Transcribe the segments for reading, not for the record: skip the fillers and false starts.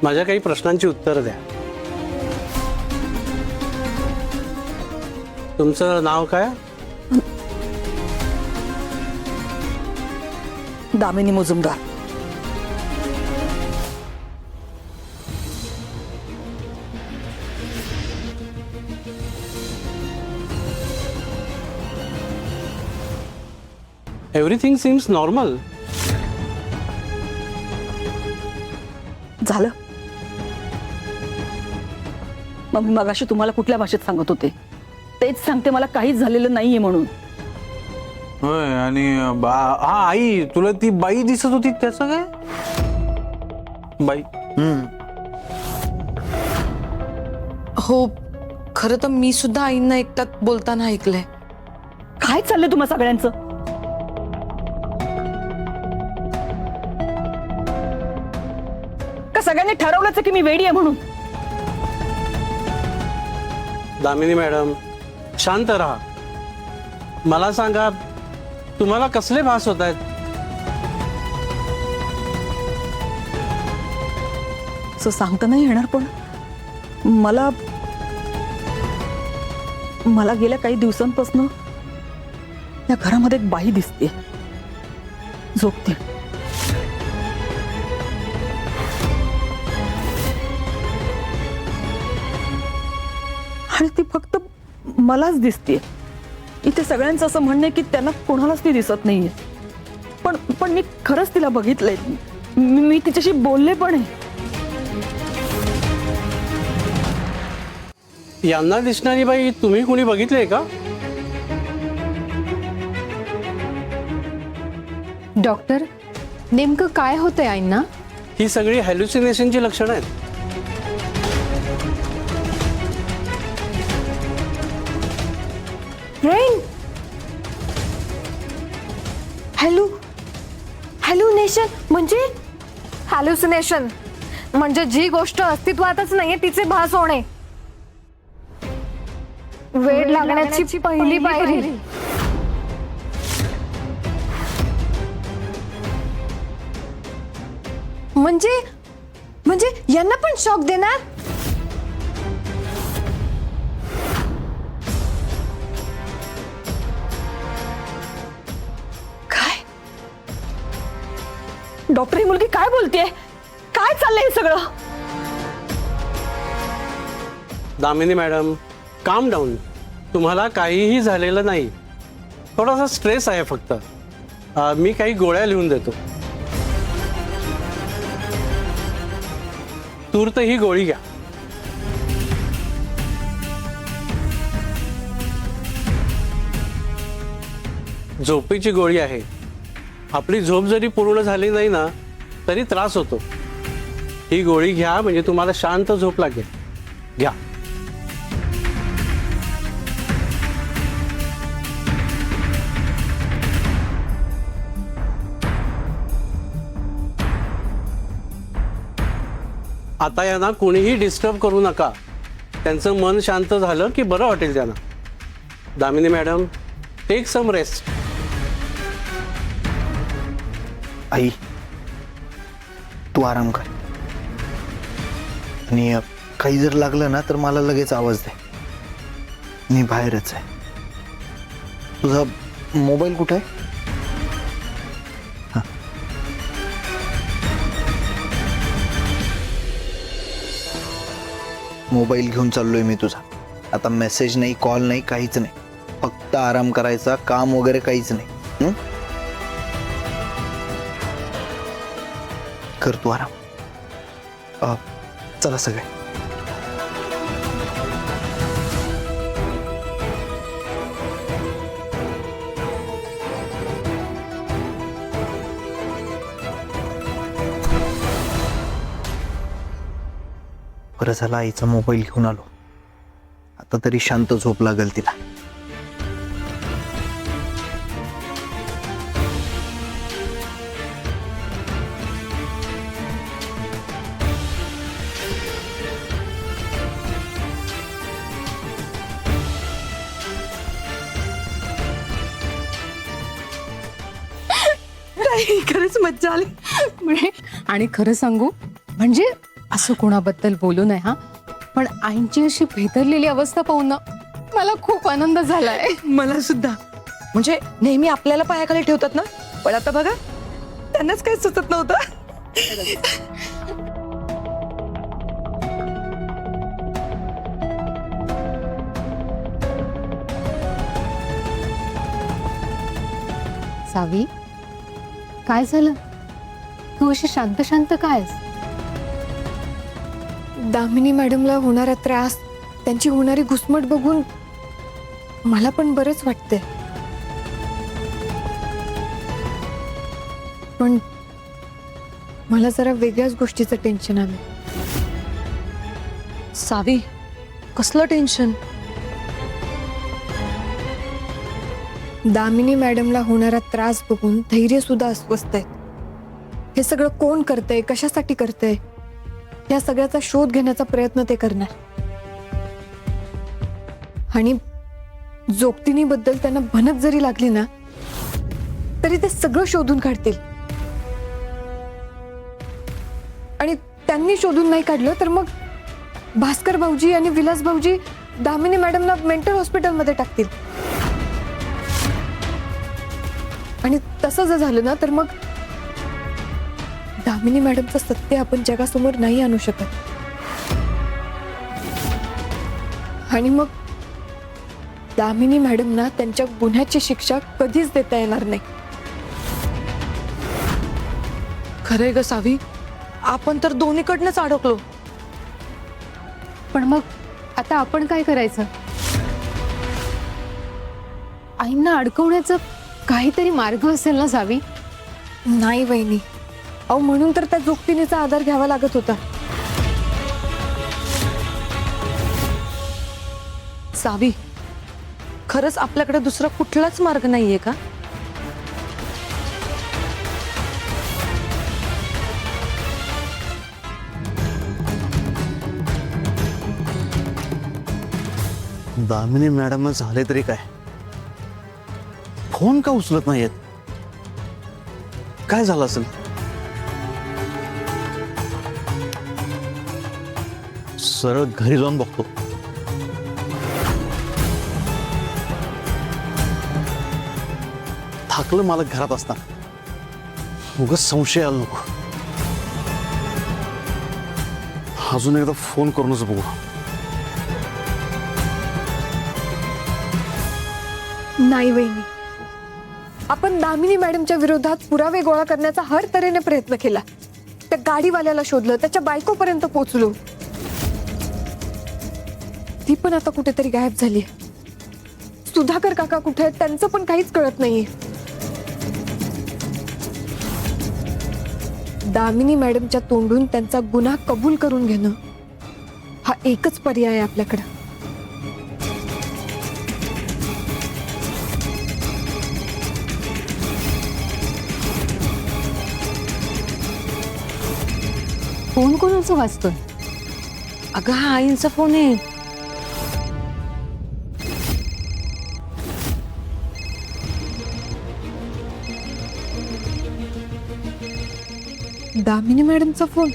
माझ्या काही प्रश्नांची उत्तरं द्या. तुमचं नाव काय? Damini Mujumdar. Everything seems normal. झालं. मग मगाशी तुम्हाला कुठल्या भाषेत सांगत होते? तेच सांगते, मला काहीच झालेलं नाहीये म्हणून. होय. आणि हा आई, तुला ती बाई दिसत होती त्याचं काय? बाई हो, खरं तर मी सुद्धा आईंना एकट्यात बोलताना ऐकलंय. काय चाललंय तुम्हा सगळ्यांचं? का सगळ्यांनी ठरवलंच की मी वेडी आहे म्हणून? दामिनी मॅडम, शांत राहा. मला सांगा, तुम्हाला कसले भास होत आहेत? असं सांगता नाही येणार, पण मला गेल्या काही दिवसांपासून या घरामध्ये एक बाई दिसते, झोपते. आणि ती फक्त मलाच दिसते. इथे सगळ्यांचं असं म्हणणं आहे की त्यांना कोणालाच ती दिसत नाहीये. पण मी खरंच तिला बघितलंय. मी तिच्याशी बोलले पण आहे. यांना दिसणारी बाई तुम्ही कुणी बघितलीये का? डॉक्टर, नेमकं काय होतंय आईंना? ही सगळी हॅल्युसिनेशनची लक्षणं आहेत. ब्रेन हॅल्युनेशन म्हणजे हॅल्युसिनेशन म्हणजे जी गोष्ट अस्तित्वातच नाहीये तिचे भास होणे. वेड लागण्याची पहिली पायरी. म्हणजे यांना पण शॉक देणार? काय? डॉक्टर, ही मुलगी काय बोलतेय? काय चाललंय हे सगळं? दामिनी मॅडम, काम डाऊन. तुम्हाला काहीही झालेलं नाही. थोडासा स्ट्रेस आहे फक्त. मी काही गोळ्या लिहून देतो. तूर्त ही गोळी घ्या. झोपेची गोळी आहे. आपली झोप जरी पूर्ण झाली नाही ना तरी त्रास होतो. ही गोळी घ्या म्हणजे तुम्हाला शांत झोप लागेल. घ्या. आता यांना कोणीही डिस्टर्ब करू नका. त्यांचं मन शांत झालं की बरं वाटेल त्यांना. Damini madam, take some rest. आई, तू आराम कर. आणि काही जर लागलं ना तर मला लगेच आवाज दे. मी बाहेरच आहे. तुझा मोबाईल कुठे आहे? मोबाईल घेऊन चाललोय मी तुझा. आता मेसेज नाही, कॉल नाही, काहीच नाही. फक्त आराम करायचा, काम वगैरे काहीच नाही. कर तू आराम. चला सगळे. बरं झालं आईचा मोबाईल घेऊन आलो. आता तरी शांत झोप लागेल तिला. खरंच मज्जा आली. आणि खरं सांगू म्हणजे असं कोणाबद्दल बोलू नये हा, पण आईंची अशी भेदरलेली अवस्था पाहून ना मला खूप आनंद झालाय. मला सुद्धा. म्हणजे नेहमी आपल्याला पायाखाली ठेवतात ना, पण आता बघा त्यांनाच काही सुचत नव्हतं. सावी, काय झालं? तू अशी शांत शांत काय आहेस? दामिनी मॅडमला होणारा त्रास, त्यांची होणारी घुसमट बघून मला पण बरंच वाटतंय. पण मला जरा वेगळ्याच गोष्टीचं टेन्शन आलं. सावी, कसलं टेन्शन? दामिनी मॅडमला होणारा त्रास बघून धैर्य सुद्धा अस्वस्थ आहे. हे सगळं कोण करतंय, कशासाठी करतंय, या सगळ्याचा शोध घेण्याचा प्रयत्न ते करणार. आणि जोगतिनीबद्दल त्यांना भनक जरी लागली ना तरी ते सगळं शोधून काढतील. आणि त्यांनी शोधून नाही काढलं तर मग भास्कर भाऊजी आणि विलास भाऊजी दामिनी मॅडमला मेंटल हॉस्पिटलमध्ये टाकतील. आणि तसं जर झालं ना तर मग दामिनी मॅडमचं सत्य आपण जगासमोर नाही आणू शकत. आणि मग दामिनी मॅडमना त्यांच्या गुन्ह्याची शिक्षा कधीच देता येणार नाही. खरंय ग सावी, आपण तर दोन्हीकडनंच अडकलो. पण मग आता आपण काय करायचं? आईंना अडकवण्याचं काहीतरी मार्ग असेल ना सावी? नाही वहिनी, अहो म्हणून तर त्या जोगतिनीचा आधार घ्यावा लागत होता. सावी, खरंच आपल्याकडे दुसरा कुठलाच मार्ग नाहीये का? दामिनी मॅडम झाले तरी काय, फोन का उचलत नाहीयेत? काय झालं असेल? सरळ घरी जाऊन बघतो. थाकलं मालक घरात असताना, उगाच संशय आला नको. अजून एकदा फोन करूनच बघू. नाही वहिनी, आपण दामिनी मॅडमच्या विरोधात पुरावे गोळा करण्याचा हर तऱ्हेने प्रयत्न केला. त्या गाडीवाल्याला शोधलं, त्याच्या बायकोपर्यंत पोहोचलो. ती पण आता कुठेतरी गायब झाली. सुधाकर काका कुठे आहेत त्यांचं पण काहीच कळत नाहीये. दामिनी मॅडमच्या तोंडून त्यांचा गुन्हा कबूल करून घेणं हा एकच पर्याय आहे आपल्याकडे. फोन कोणाचं वाजतोय? अगं हा आईंचा फोन आहे. दामिनी मॅडमचा फोन.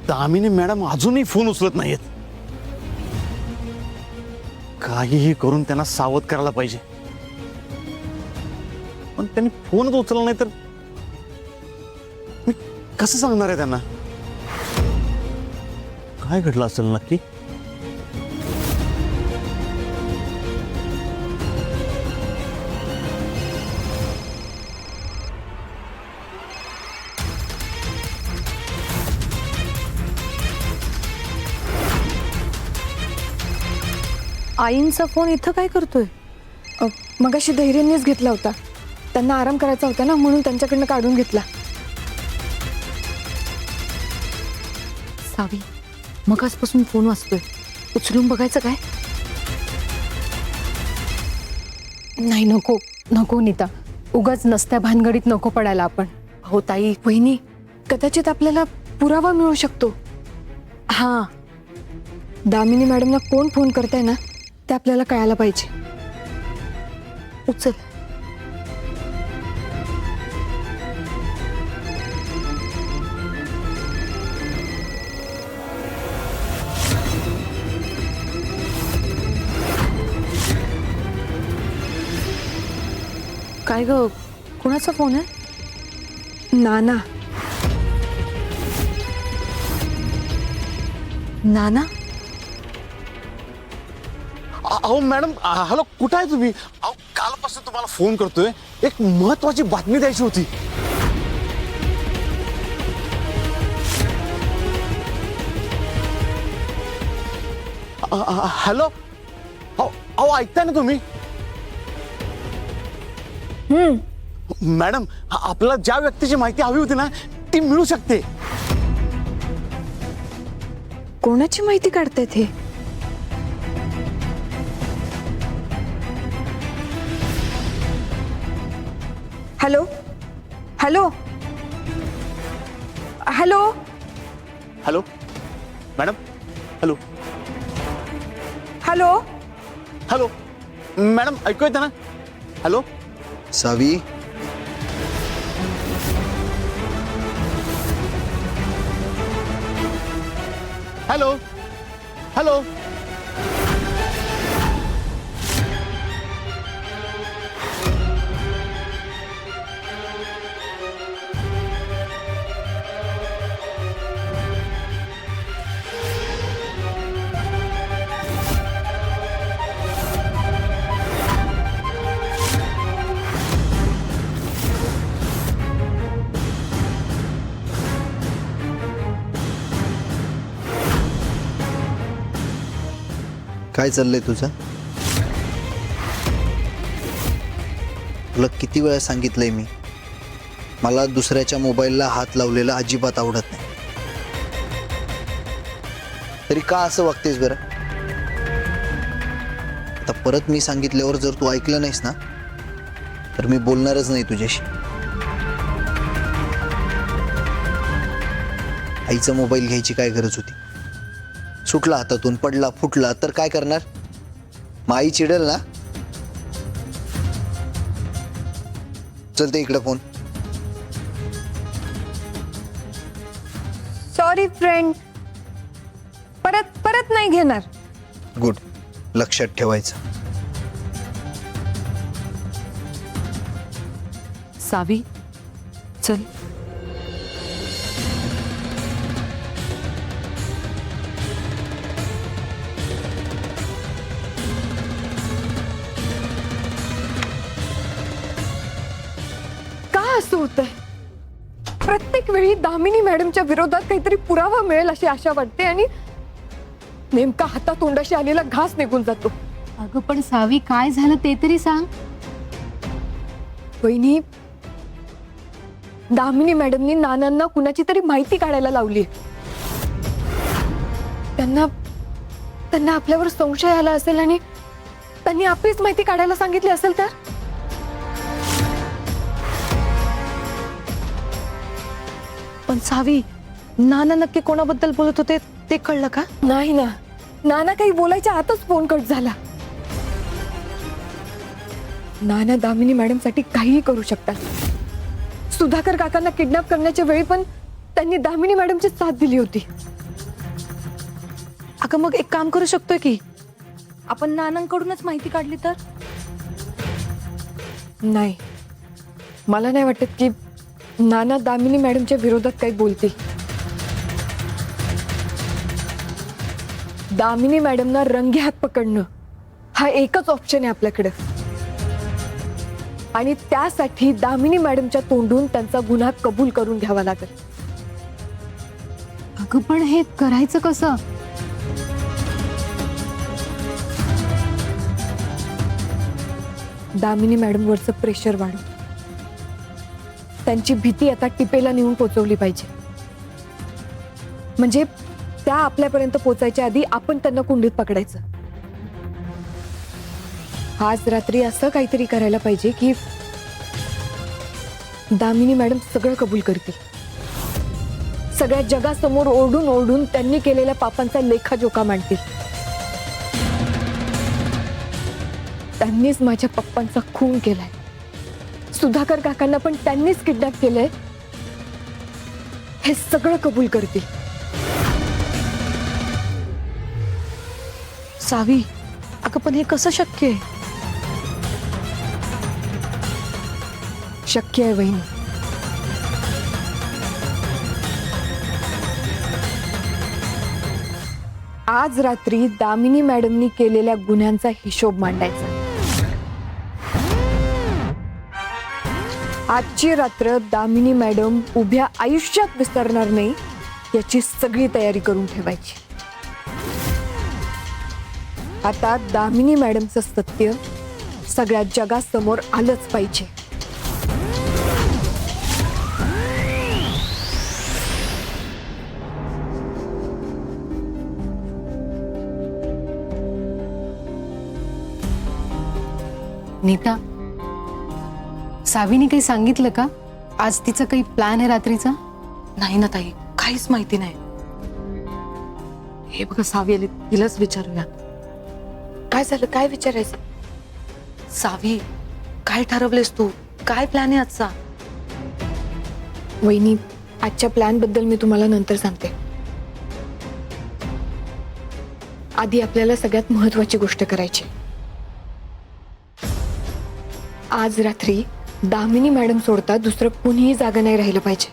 दामिनी मॅडम अजूनही फोन उचलत नाहीयेत. काहीही करून त्यांना सावध करायला पाहिजे, पण त्यांनी फोनच उचलला नाही तर मी कसं सांगणार आहे त्यांना? काय घडलं असेल नक्की? आईंचा फोन इथं काय करतोय? मगाशी धैर्यानेच घेतला होता. त्यांना आराम करायचा होता ना, म्हणून त्यांच्याकडनं काढून घेतला. सावी, मगाचपासून फोन वाजतोय, उचलून बघायचं काय? नाही, नको नको नीता, उगाच नसत्या भानगडीत नको पडायला आपण. हो ताई. वहिनी, कदाचित आपल्याला पुरावा मिळू शकतो. हा, दामिनी मॅडमला कोण फोन करताय ना ते आपल्याला कळायला पाहिजे. उचल. काय ग, कोणाचा फोन आहे? नाना. नाना? अहो मॅडम, हॅलो, कुठं आहे तुम्ही? अहो, कालपासून तुम्हाला फोन करतोय, एक महत्वाची बातमी द्यायची होती. हॅलो, अहो अहो, ऐकताय ना तुम्ही? मॅडम, आपल्याला ज्या व्यक्तीची माहिती हवी होती ना, ती मिळू शकते. कोणाची माहिती काढतायत हे? Hello hello hello hello madam, hello hello hello madam, ऐकू येतं ना? हॅलो सावी, हॅलो हॅलो. काय चाललंय तुझं? तुला किती वेळा सांगितलंय मी, मला दुसऱ्याच्या मोबाईलला हात लावलेला अजिबात आवडत नाही. तरी का असं वागतेस बरं? आता परत मी सांगितल्यावर जर तू ऐकलं नाहीस ना, तर मी बोलणारच नाही तुझ्याशी. आईचा मोबाईल घ्यायची काय गरज होती? सुटला हातातून, पडला, फुटला तर काय करणार? मग आई चिडेल ना. चलते इकडे फोन. सॉरी फ्रेंड, परत परत नाही घेणार. गुड, लक्षात ठेवायचं. सावी, चल. का असं होतंय? प्रत्येक वेळी दामिनी मॅडमच्या विरोधात काहीतरी पुरावा मिळेल अशी आशा वाटते आणि नेमका हातातोंडाशी आलेला घास निघून जातो. अगं पण सावी, काय झालं ते तरी सांग. वहिनी, दामिनी मॅडमनी नानांना कुणाची तरी माहिती काढायला लावली. त्यांना आपल्यावर संशय आला असेल आणि त्यांनी आपलीच माहिती काढायला सांगितली असेल तर? पण सावी, नाना नक्की कोणाबद्दल बोलत होते ते कळलं का? नाही ना, नाना काही बोलायच्या आतच फोन कट झाला. नाना दामिनी मॅडम साठी काहीही करू शकतात. सुधाकर काकांना किडनॅप करण्याच्या वेळी पण त्यांनी दामिनी मॅडमची साथ दिली होती. अगं मग एक काम करू शकतोय की आपण नानांकडूनच माहिती काढली तर? नाही, मला नाही वाटत की नाना दामिनी मॅडमच्या विरोधात काही बोलतील. दामिनी मॅडमना रंगे हात पकडणं हा एकच ऑप्शन आहे आपल्याकडे. आणि त्यासाठी दामिनी मॅडमच्या तोंडून त्यांचा गुन्हा कबूल करून घ्यावा लागेल. अगं पण हे करायचं कसं? दामिनी मॅडमवरचं प्रेशर वाढव. त्यांची भीती आता टिपेला नेऊन पोचवली पाहिजे. म्हणजे त्या आपल्यापर्यंत पोचायच्या आधी आपण त्यांना कुंडीत पकडायचं. आज रात्री असं काहीतरी करायला पाहिजे की दामिनी मॅडम सगळं कबूल करतील. सगळ्या जगासमोर ओरडून ओरडून त्यांनी केलेल्या पापांचा लेखाजोखा मांडतील. त्यांनीच माझ्या पप्पांचा खून केलाय, सुधाकर काकांना पण त्यांनीच किडनॅप केलंय, हे सगळं कबूल करतील. सावी, अगं पण हे कसं शक्य आहे? शक्य आहे वहिनी. आज रात्री दामिनी मॅडमनी केलेल्या गुन्ह्यांचा हिशोब मांडायचा. आजची रात्र दामिनी मॅडम उभ्या आयुष्यात विसरणार नाही याची सगळी तयारी करून ठेवायची. आता दामिनी मॅडमचं सत्य सगळ्या जगासमोर आलंच पाहिजे. नीता, सावीने काही सांगितलं का? आज तिचं काही प्लॅन आहे रात्रीचा? नाही ना ताई, काहीच माहिती नाही. हे बघा, सावी आली, तिलाच विचारूया. काय झालं? काय विचारायचं? सावी, काय ठरवलेस तू? काय प्लॅन आहे आजचा? वहिनी, आजच्या प्लॅन बद्दल मी तुम्हाला नंतर सांगते. आधी आपल्याला सगळ्यात महत्वाची गोष्ट करायची. आज रात्री दामिनी मॅडम सोडता दुसरं कुणीही जागा नाही राहिलं पाहिजे,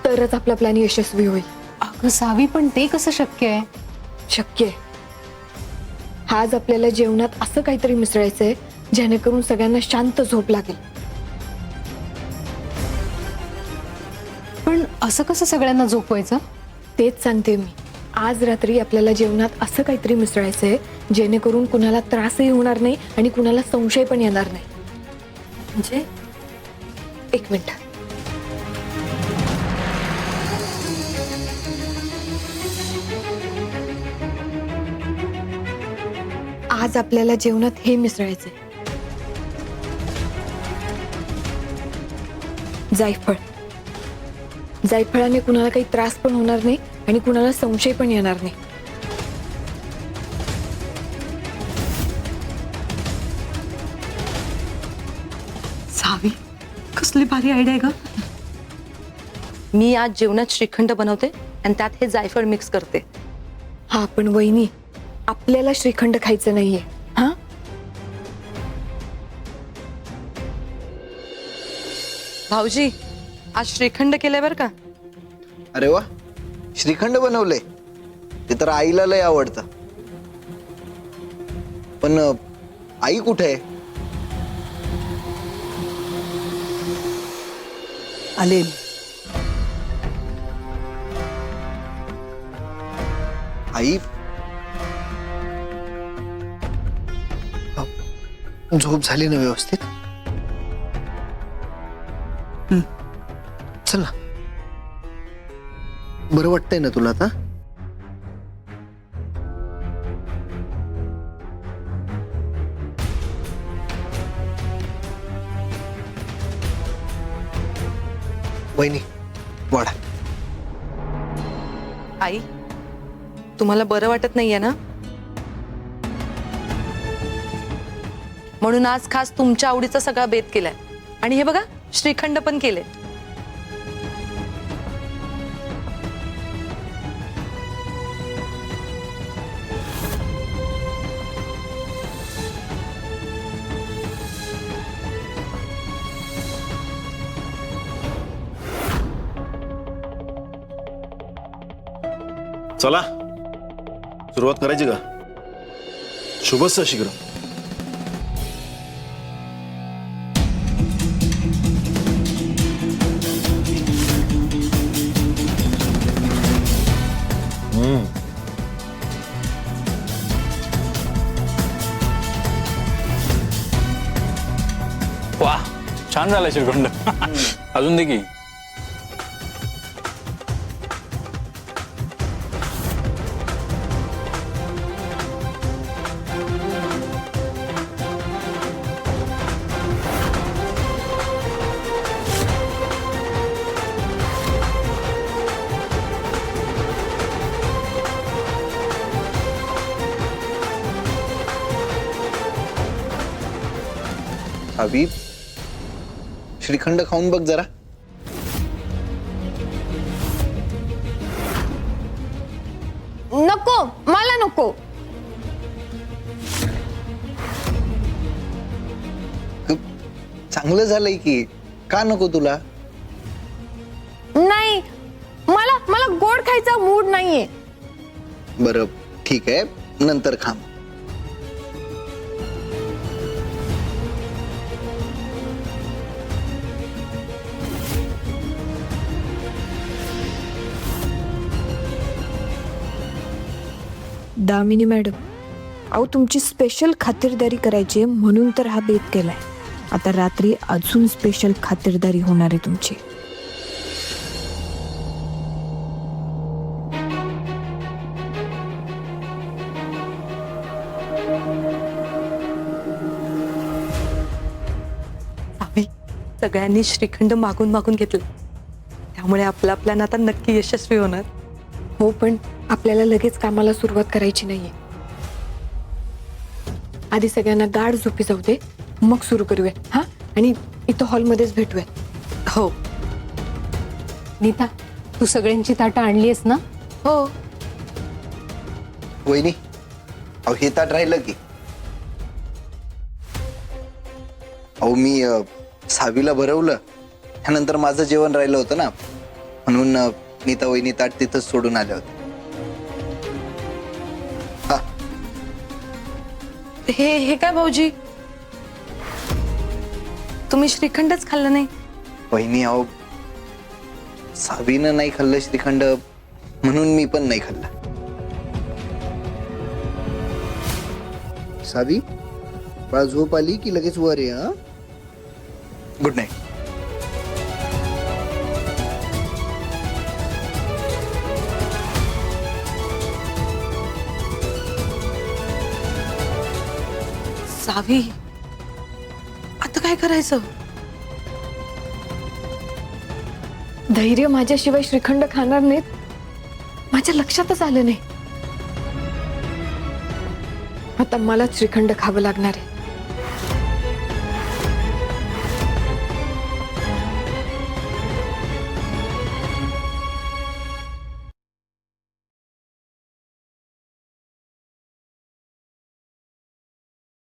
तरच आपला प्लॅन यशस्वी होईल. अगं सावी, पण ते कसं शक्य आहे? शक्य आहे. आज आपल्याला जेवणात असं काहीतरी मिसळायचंय जेणेकरून सगळ्यांना शांत झोप लागेल. पण असं कसं सगळ्यांना झोपवायचं? तेच सांगते मी. आज रात्री आपल्याला जेवणात असं काहीतरी मिसळायचंय जेणेकरून कुणाला त्रासही होणार नाही आणि कुणाला संशय पण येणार नाही. म्हणजे? एक मिनिट. आज आपल्याला जेवणात हे मिसळायचंय: जायफळ. जायफळाने कुणाला काही त्रास पण होणार नाही आणि कुणाला संशय पण येणार नाही. सावी, कसली भारी आयडिया आहे ग. मी आज जेवणात श्रीखंड बनवते आणि त्यात हे जायफळ मिक्स करते. हा, पण वहिनी, आपल्याला श्रीखंड खायचं नाहीये. हा, भाऊजी, आज श्रीखंड केलंय बरं का. अरे वा, श्रीखंड बनवलंय. ते तर आईला लय आवडतं. पण आई कुठे आहे? आले. आई, झोप झाली ना व्यवस्थित? चल ना, बरं वाटतंय ना तुला आता? वहिनी, वाढा. आई, तुम्हाला बरं वाटत नाहीये ना? म्हणून आज खास तुमच्या आवडीचा सगळा बेत केलाय. आणि हे बघा, श्रीखंड पण केले. चला, सुरुवात करायची का? शुभस्य शीघ्र. वा, छान झालाय श्रीखंड. अजून दे की. अभि श्रीखंड खाऊन बघ जरा. नको, मला नको. चांगलं झालंय की, का नको तुला? नाही, मला मला गोड खायचा मूड नाहीये. बरं ठीक आहे, नंतर खा. दामिनी मॅडम, अहो तुमची स्पेशल खातिरदारी करायची म्हणून तर हा बेत केलाय. आता रात्री अजून स्पेशल खातिरदारी होणार आहे तुमची. आम्ही सगळ्यांनी श्रीखंड मागून मागून घेतलं, त्यामुळे आपला प्लॅन आता नक्की यशस्वी होणार. हो, पण आपल्याला लगेच कामाला सुरुवात करायची नाहीये. आधी सगळ्यांना गाढ झोपी जाऊ दे, मग सुरू करूया. हा, आणि इथं हॉलमध्येच भेटूया. हो. नीता, तू सगळ्यांची ताटं आणलीयस ना? हो. वहिनी, अहो हे ताट राहिलं की. अहो मी सावीला भरवलं, त्यानंतर माझं जेवण राहिलं होतं ना, म्हणून नीता वहिनी ताट तिथंच सोडून आल्या होत्या. हे काय भाऊजी, तुम्ही श्रीखंडच खाल्लं नाही? वहिनी, अहो सावीनं नाही खाल्लं श्रीखंड, म्हणून मी पण नाही खाल्लं. सावी, बाळा झोप आली की लगेच वर ये. हा, गुड नाईट. सावी, आता काय करायचं? धैर्य माझ्याशिवाय श्रीखंड खाणार नाहीत, माझ्या लक्षातच आलं नाही. आता मलाच श्रीखंड खावं लागणार आहे.